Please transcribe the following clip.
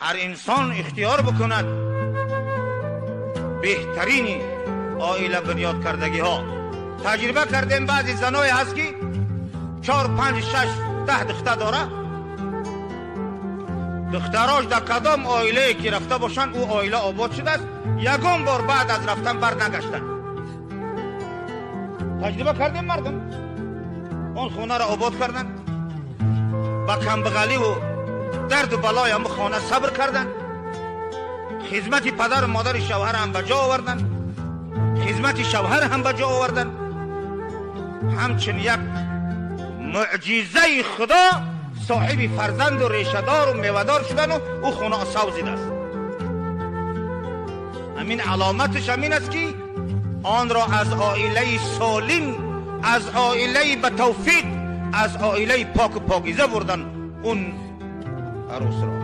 هر انسان اختیار بکند بهترین عائله بنیاد کردگی ها. تجربه کردیم بعضی زنای هست که 4 5 6 10 دختر داره. دختراش در کدام عائله که رفته باشن او عائله آباد شده است، یگان بار بعد از رفتن بر نگشتن. تجربه کردیم مردم اون خونه را آباد کردن، با کمبغلی و درد و بلای هم خانه صبر کردن، خدمت پدر و مادر شوهر هم به جا آوردن، خدمت شوهر هم به جا آوردن. همچنین یک معجزه خدا صاحب فرزند و ریشه‌دار و میوه‌دار شدن و او خونه سوزیده است. همین علامتش همین است که آن را از عائله سالم، از عائله به توفیق، از عائله پاک و پاکیزه بردن اون عروس را.